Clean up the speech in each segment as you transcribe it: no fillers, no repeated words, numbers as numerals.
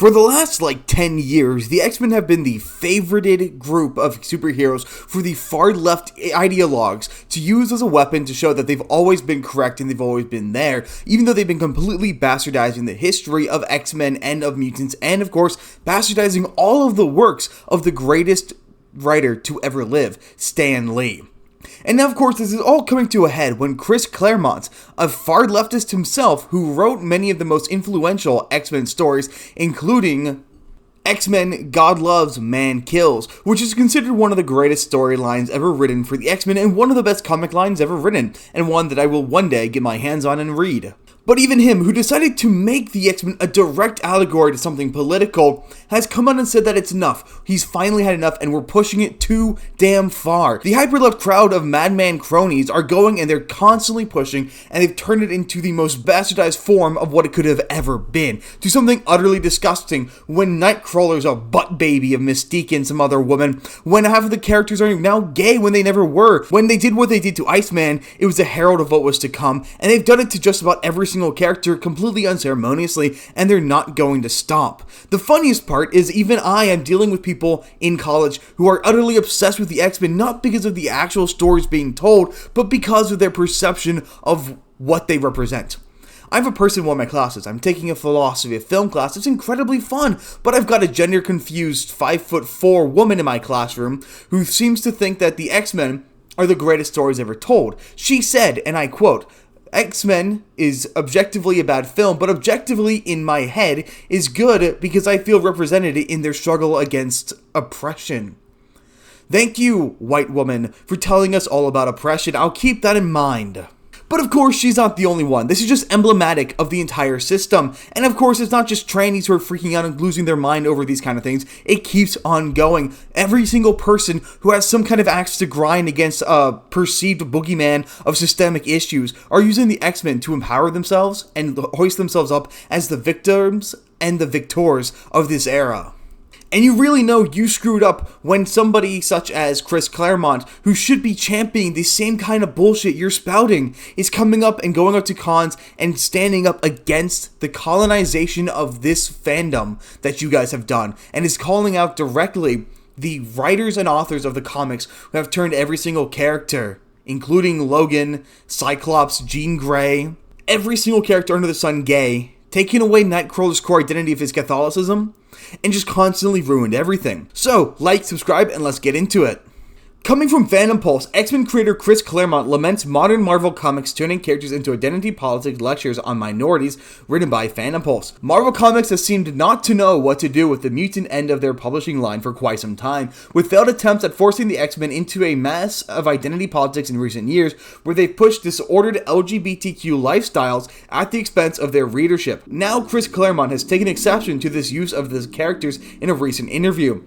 For the last 10 years, the X-Men have been the favorited group of superheroes for the far left ideologues to use as a weapon to show that they've always been correct and they've always been there, even though they've been completely bastardizing the history of X-Men and of mutants, and of course, bastardizing all of the works of the greatest writer to ever live, Stan Lee. And now, of course, this is all coming to a head when Chris Claremont, a far leftist himself who wrote many of the most influential X-Men stories, including X-Men God Loves, Man Kills, which is considered one of the greatest storylines ever written for the X-Men and one of the best comic lines ever written, and one that I will one day get my hands on and read. But even him, who decided to make the X-Men a direct allegory to something political, has come out and said that it's enough. He's finally had enough and we're pushing it too damn far. The hyper-left crowd of madman cronies are going and they're constantly pushing, and they've turned it into the most bastardized form of what it could have ever been, to something utterly disgusting when Nightcrawler's a butt baby of Mystique and some other woman, when half of the characters are now gay when they never were. When they did what they did to Iceman, it was a herald of what was to come, and they've done it to just about every single character completely unceremoniously, and they're not going to stop. The funniest part is even I am dealing with people in college who are utterly obsessed with the X-Men, not because of the actual stories being told, but because of their perception of what they represent. I have a person in one of my classes. I'm taking a philosophy of film class. It's incredibly fun, but I've got a gender-confused 5'4" woman in my classroom who seems to think that the X-Men are the greatest stories ever told. She said, and I quote, X-Men is objectively a bad film, but objectively in my head is good because I feel represented in their struggle against oppression. Thank you, white woman, for telling us all about oppression. I'll keep that in mind. But of course, she's not the only one. This is just emblematic of the entire system. And of course, it's not just trannies who are freaking out and losing their mind over these kind of things. It keeps on going. Every single person who has some kind of axe to grind against a perceived boogeyman of systemic issues are using the X-Men to empower themselves and hoist themselves up as the victims and the victors of this era. And you really know you screwed up when somebody such as Chris Claremont, who should be championing the same kind of bullshit you're spouting, is coming up and going up to cons and standing up against the colonization of this fandom that you guys have done, and is calling out directly the writers and authors of the comics who have turned every single character, including Logan, Cyclops, Jean Grey, every single character under the sun gay, taking away Nightcrawler's core identity of his Catholicism, and just constantly ruined everything. So, like, subscribe, and let's get into it. Coming from Fandom Pulse, X-Men creator Chris Claremont laments modern Marvel Comics turning characters into identity politics lectures on minorities, written by Fandom Pulse. Marvel Comics has seemed not to know what to do with the mutant end of their publishing line for quite some time, with failed attempts at forcing the X-Men into a mess of identity politics in recent years, where they've pushed disordered LGBTQ lifestyles at the expense of their readership. Now Chris Claremont has taken exception to this use of the characters in a recent interview.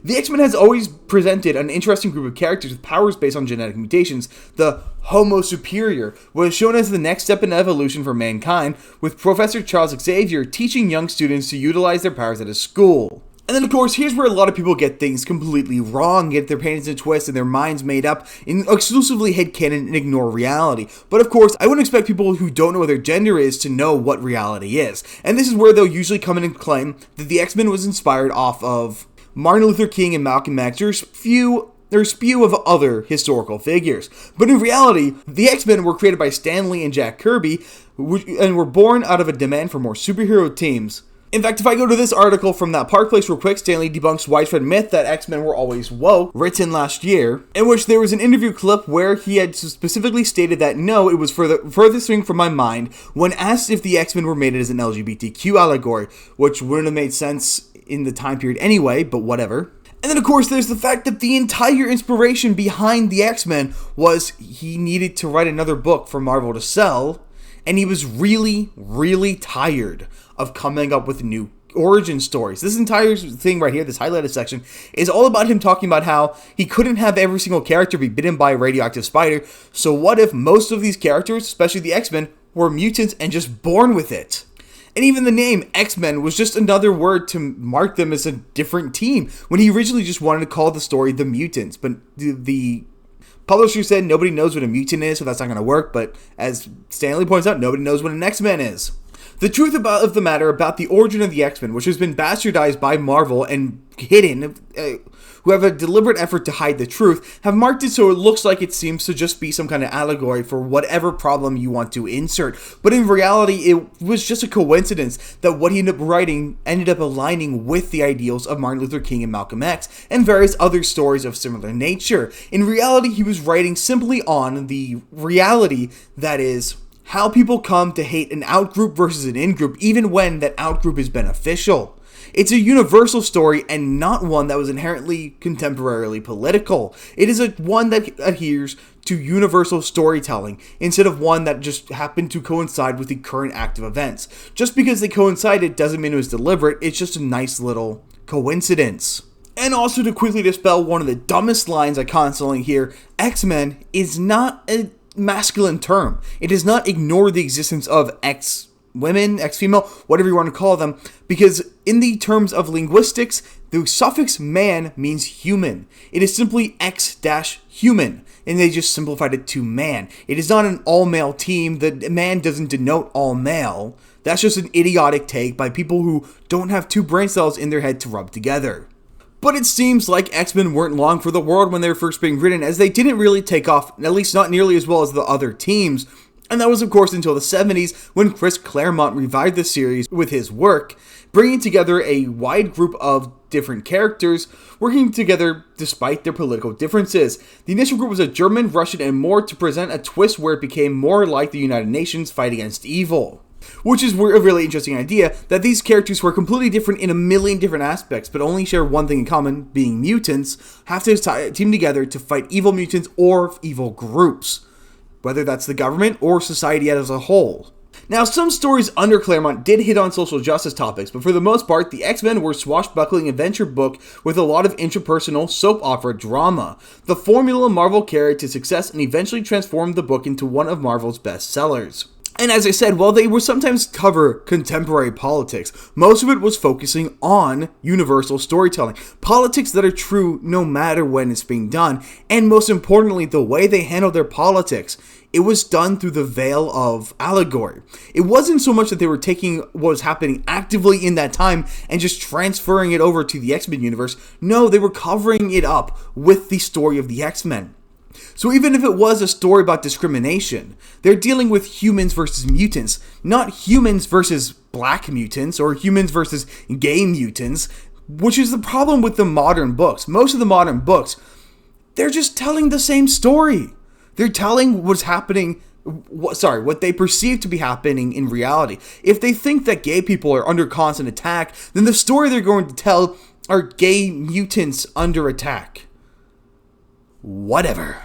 The X-Men has always presented an interesting group of characters with powers based on genetic mutations. The Homo Superior was shown as the next step in evolution for mankind, with Professor Charles Xavier teaching young students to utilize their powers at his school. And then, of course, here's where a lot of people get things completely wrong, get their panties in a twist and their minds made up, and exclusively headcanon and ignore reality. But of course, I wouldn't expect people who don't know what their gender is to know what reality is. And this is where they'll usually come in and claim that the X-Men was inspired off of Martin Luther King and Malcolm X. There's spew of other historical figures. But in reality, the X-Men were created by Stan Lee and Jack Kirby, and were born out of a demand for more superhero teams. In fact, if I go to this article from that Park Place real quick, Stan Lee debunks widespread myth that X-Men were always woke, written last year, in which there was an interview clip where he had specifically stated that no, it was for the furthest thing from my mind when asked if the X-Men were made as an LGBTQ allegory, which wouldn't have made sense in the time period anyway, but whatever. And then, of course, there's the fact that the entire inspiration behind the X-Men was he needed to write another book for Marvel to sell, and he was really, really tired of coming up with new origin stories. This entire thing right here, this highlighted section, is all about him talking about how he couldn't have every single character be bitten by a radioactive spider, so what if most of these characters, especially the X-Men, were mutants and just born with it? And even the name X-Men was just another word to mark them as a different team, when he originally just wanted to call the story The Mutants. But the publisher said nobody knows what a mutant is, so that's not going to work. But as Stanley points out, nobody knows what an X-Men is. The truth of the matter about the origin of the X-Men, which has been bastardized by Marvel and hidden, who have a deliberate effort to hide the truth, have marked it so it looks like it seems to just be some kind of allegory for whatever problem you want to insert. But in reality, it was just a coincidence that what he ended up writing ended up aligning with the ideals of Martin Luther King and Malcolm X, and various other stories of similar nature. In reality, he was writing simply on the reality that is how people come to hate an out-group versus an in-group, even when that out-group is beneficial. It's a universal story and not one that was inherently contemporarily political. It is one that adheres to universal storytelling instead of one that just happened to coincide with the current active events. Just because they coincided doesn't mean it was deliberate, it's just a nice little coincidence. And also to quickly dispel one of the dumbest lines I constantly hear, X-Men is not a masculine term. It does not ignore the existence of X-women, X-female, whatever you want to call them, because in the terms of linguistics, the suffix man means human. It is simply X-human, and they just simplified it to man. It is not an all-male team. The man doesn't denote all-male. That's just an idiotic take by people who don't have two brain cells in their head to rub together. But it seems like X-Men weren't long for the world when they were first being written, as they didn't really take off, at least not nearly as well as the other teams. And that was of course until the 70s when Chris Claremont revived the series with his work, bringing together a wide group of different characters, working together despite their political differences. The initial group was a German, Russian, and more to present a twist where it became more like the United Nations fight against evil. Which is a really interesting idea, that these characters who are completely different in a million different aspects, but only share one thing in common, being mutants, have to team together to fight evil mutants or evil groups, whether that's the government or society as a whole. Now, some stories under Claremont did hit on social justice topics, but for the most part, the X-Men were a swashbuckling adventure book with a lot of interpersonal soap opera drama. The formula Marvel carried to success and eventually transformed the book into one of Marvel's best sellers. And as I said, while they would sometimes cover contemporary politics, most of it was focusing on universal storytelling. Politics that are true no matter when it's being done, and most importantly, the way they handled their politics. It was done through the veil of allegory. It wasn't so much that they were taking what was happening actively in that time and just transferring it over to the X-Men universe. No, they were covering it up with the story of the X-Men. So even if it was a story about discrimination, they're dealing with humans versus mutants, not humans versus black mutants or humans versus gay mutants, which is the problem with the modern books. Most of the modern books, they're just telling the same story. They're telling what's happening, what they perceive to be happening in reality. If they think that gay people are under constant attack, then the story they're going to tell are gay mutants under attack. Whatever.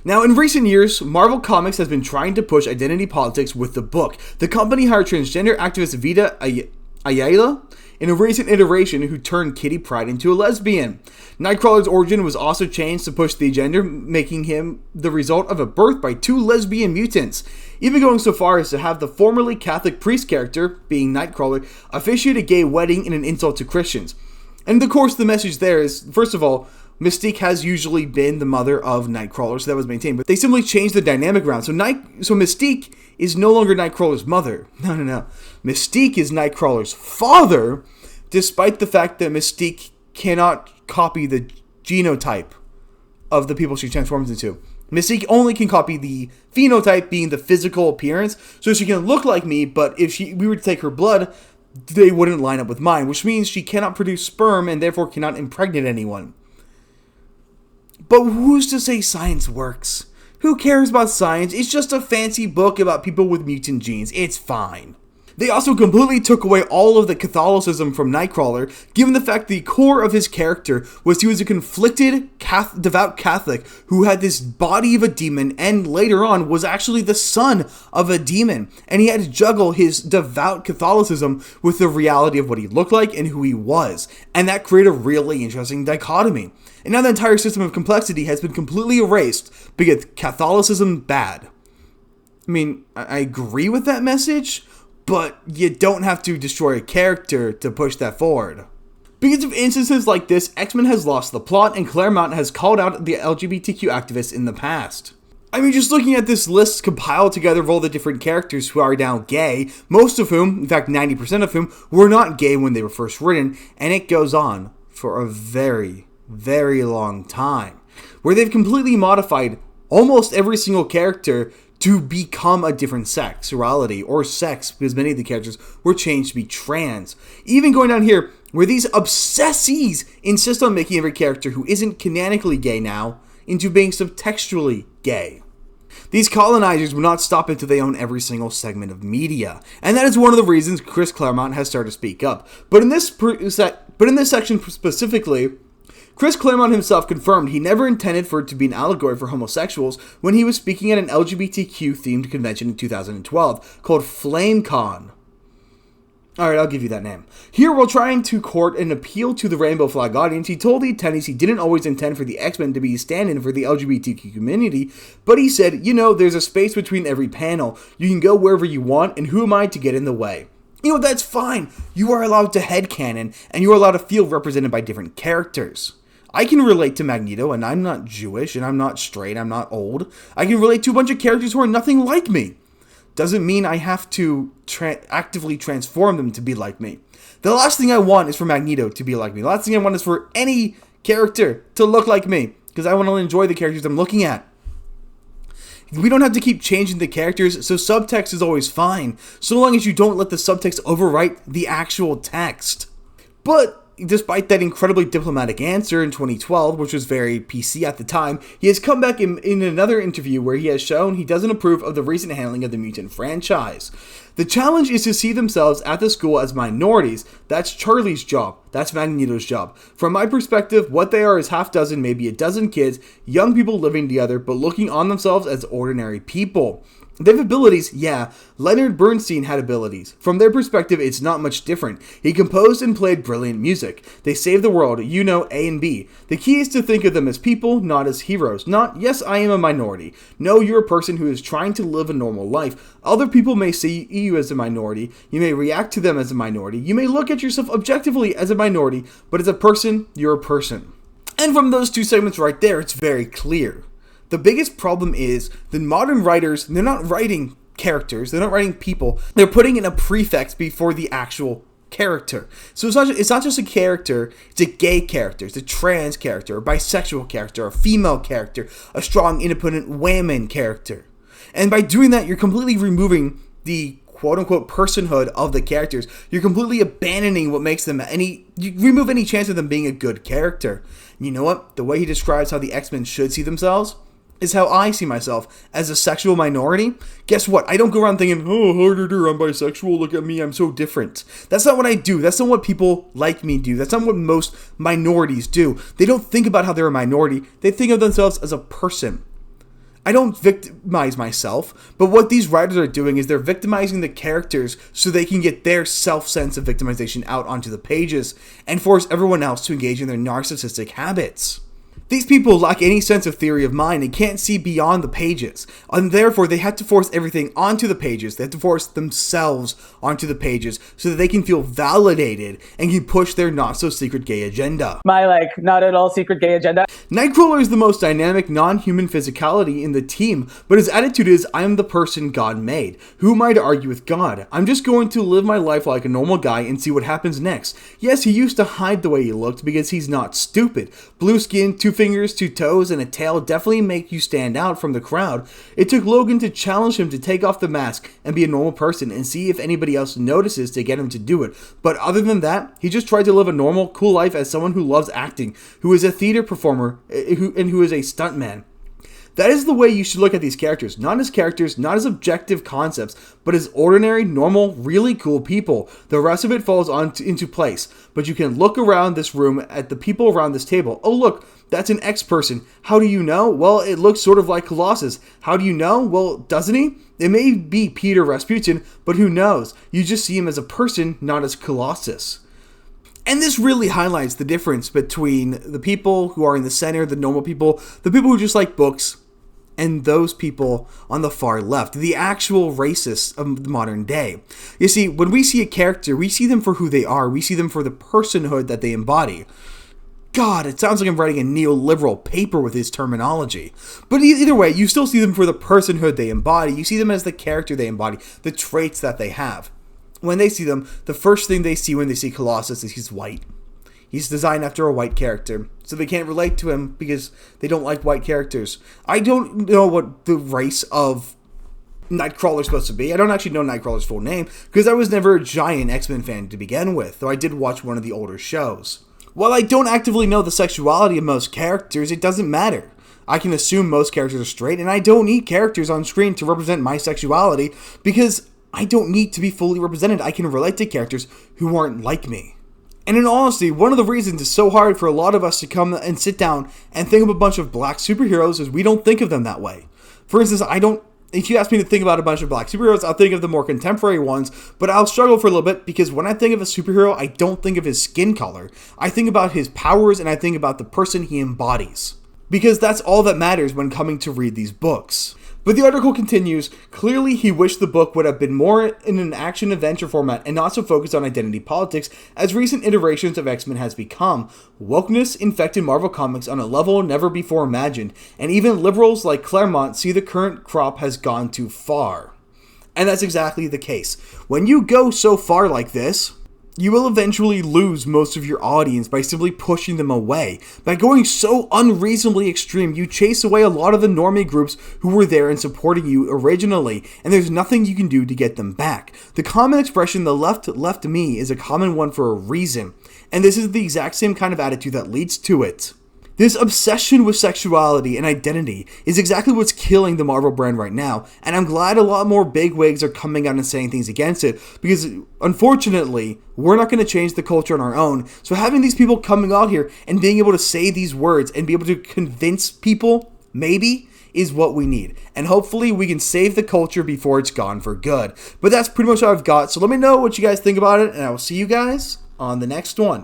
Now, in recent years, Marvel Comics has been trying to push identity politics with the book. The company hired transgender activist Vita Ayala in a recent iteration who turned Kitty Pryde into a lesbian. Nightcrawler's origin was also changed to push the gender, making him the result of a birth by two lesbian mutants, even going so far as to have the formerly Catholic priest character, being Nightcrawler, officiate a gay wedding in an insult to Christians. And of course the message there is, first of all, Mystique has usually been the mother of Nightcrawler, so that was maintained. But they simply changed the dynamic around. So Mystique is no longer Nightcrawler's mother. No. Mystique is Nightcrawler's father, despite the fact that Mystique cannot copy the genotype of the people she transforms into. Mystique only can copy the phenotype, being the physical appearance, so she can look like me, but if we were to take her blood, they wouldn't line up with mine, which means she cannot produce sperm and therefore cannot impregnate anyone. But who's to say science works? Who cares about science? It's just a fancy book about people with mutant genes. It's fine. They also completely took away all of the Catholicism from Nightcrawler, given the fact the core of his character was he was a conflicted, devout Catholic who had this body of a demon and later on was actually the son of a demon. And he had to juggle his devout Catholicism with the reality of what he looked like and who he was. And that created a really interesting dichotomy. And now the entire system of complexity has been completely erased because Catholicism bad. I mean, I agree with that message, but you don't have to destroy a character to push that forward. Because of instances like this, X-Men has lost the plot, and Claremont has called out the LGBTQ activists in the past. I mean, just looking at this list compiled together of all the different characters who are now gay, most of whom, in fact 90% of whom, were not gay when they were first written, and it goes on for a very, very long time, where they've completely modified almost every single character to become a different sexuality or sex, because many of the characters were changed to be trans. Even going down here, where these obsessies insist on making every character who isn't canonically gay now into being subtextually gay. These colonizers will not stop until they own every single segment of media, and that is one of the reasons Chris Claremont has started to speak up. But in this section specifically, Chris Claremont himself confirmed he never intended for it to be an allegory for homosexuals when he was speaking at an LGBTQ-themed convention in 2012 called FlameCon. Alright, I'll give you that name. Here, while trying to court an appeal to the Rainbow Flag audience, he told the attendees he didn't always intend for the Xmen to be a stand-in for the LGBTQ community, but he said, there's a space between every panel. You can go wherever you want, and who am I to get in the way? That's fine. You are allowed to headcanon, and you are allowed to feel represented by different characters. I can relate to Magneto, and I'm not Jewish, and I'm not straight, I'm not old. I can relate to a bunch of characters who are nothing like me. Doesn't mean I have to actively transform them to be like me. The last thing I want is for Magneto to be like me. The last thing I want is for any character to look like me, because I want to enjoy the characters I'm looking at. We don't have to keep changing the characters, so subtext is always fine, so long as you don't let the subtext overwrite the actual text. But despite that incredibly diplomatic answer in 2012, which was very PC at the time, he has come back in another interview where he has shown he doesn't approve of the recent handling of the mutant franchise. The challenge is to see themselves at the school as minorities. That's Charlie's job. That's Magneto's job. From my perspective, what they are is half dozen, maybe a dozen kids, young people living together, but looking on themselves as ordinary people. They have abilities, yeah. Leonard Bernstein had abilities. From their perspective, it's not much different. He composed and played brilliant music. They saved the world, A and B. The key is to think of them as people, not as heroes. Not, yes, I am a minority. No, you're a person who is trying to live a normal life. Other people may see you as a minority. You may react to them as a minority. You may look at yourself objectively as a minority, but as a person, you're a person. And from those two segments right there, it's very clear. The biggest problem is the modern writers, they're not writing characters, they're not writing people, they're putting in a prefix before the actual character. So it's not just a character, it's a gay character, it's a trans character, a bisexual character, a female character, a strong, independent woman character. And by doing that, you're completely removing the quote-unquote personhood of the characters. You're completely abandoning what makes them you remove any chance of them being a good character. And you know what? The way he describes how the Xmen should see themselves is how I see myself as a sexual minority. Guess what? I don't go around thinking, oh, harder, I'm bisexual, look at me, I'm so different. That's not what I do. That's not what people like me do. That's not what most minorities do. They don't think about how they're a minority. They think of themselves as a person. I don't victimize myself, but what these writers are doing is they're victimizing the characters so they can get their self-sense of victimization out onto the pages and force everyone else to engage in their narcissistic habits. These people lack any sense of theory of mind and can't see beyond the pages, and therefore they have to force everything onto the pages. They have to force themselves onto the pages so that they can feel validated and can push their not-so-secret gay agenda. My, not at all secret gay agenda. Nightcrawler is the most dynamic, non-human physicality in the team, but his attitude is, I am the person God made. Who am I to argue with God? I'm just going to live my life like a normal guy and see what happens next. Yes, he used to hide the way he looked because he's not stupid. Blue skin, 2 fingers, 2 toes, and a tail definitely make you stand out from the crowd. It took Logan to challenge him to take off the mask and be a normal person and see if anybody else notices to get him to do it. But other than that, he just tried to live a normal, cool life as someone who loves acting, who is a theater performer, who is a stuntman. That is the way you should look at these characters, not as objective concepts, but as ordinary, normal, really cool people. The rest of it falls into place, but you can look around this room at the people around this table. Oh look, that's an X person. How do you know? Well, it looks sort of like Colossus. How do you know? Well, doesn't he? It may be Peter Rasputin, but who knows? You just see him as a person, not as Colossus. And this really highlights the difference between the people who are in the center, the normal people, the people who just like books, and those people on the far left, the actual racists of the modern day. You see, when we see a character, we see them for who they are. We see them for the personhood that they embody. God, it sounds like I'm writing a neoliberal paper with his terminology. But either way, you still see them for the personhood they embody. You see them as the character they embody, the traits that they have. When they see them, the first thing they see when they see Colossus is he's white. He's designed after a white character, so they can't relate to him because they don't like white characters. I don't know what the race of Nightcrawler's supposed to be. I don't actually know Nightcrawler's full name, because I was never a giant X-Men fan to begin with, though I did watch one of the older shows. While I don't actively know the sexuality of most characters, it doesn't matter. I can assume most characters are straight, and I don't need characters on screen to represent my sexuality, because I don't need to be fully represented. I can relate to characters who aren't like me. And in all honesty, one of the reasons it's so hard for a lot of us to come and sit down and think of a bunch of black superheroes is we don't think of them that way. For instance, if you ask me to think about a bunch of black superheroes, I'll think of the more contemporary ones, but I'll struggle for a little bit because when I think of a superhero, I don't think of his skin color. I think about his powers and I think about the person he embodies. Because that's all that matters when coming to read these books. But the article continues, clearly he wished the book would have been more in an action-adventure format and not so focused on identity politics as recent iterations of X-Men has become. Wokeness infected Marvel Comics on a level never before imagined, and even liberals like Claremont see the current crop has gone too far. And that's exactly the case. When you go so far like this, you will eventually lose most of your audience by simply pushing them away. By going so unreasonably extreme, you chase away a lot of the normie groups who were there and supporting you originally, and there's nothing you can do to get them back. The common expression, the left left me, is a common one for a reason, and this is the exact same kind of attitude that leads to it. This obsession with sexuality and identity is exactly what's killing the Marvel brand right now, and I'm glad a lot more bigwigs are coming out and saying things against it, because unfortunately, we're not going to change the culture on our own, so having these people coming out here and being able to say these words and be able to convince people, maybe, is what we need. And hopefully we can save the culture before it's gone for good. But that's pretty much all I've got, so let me know what you guys think about it, and I will see you guys on the next one.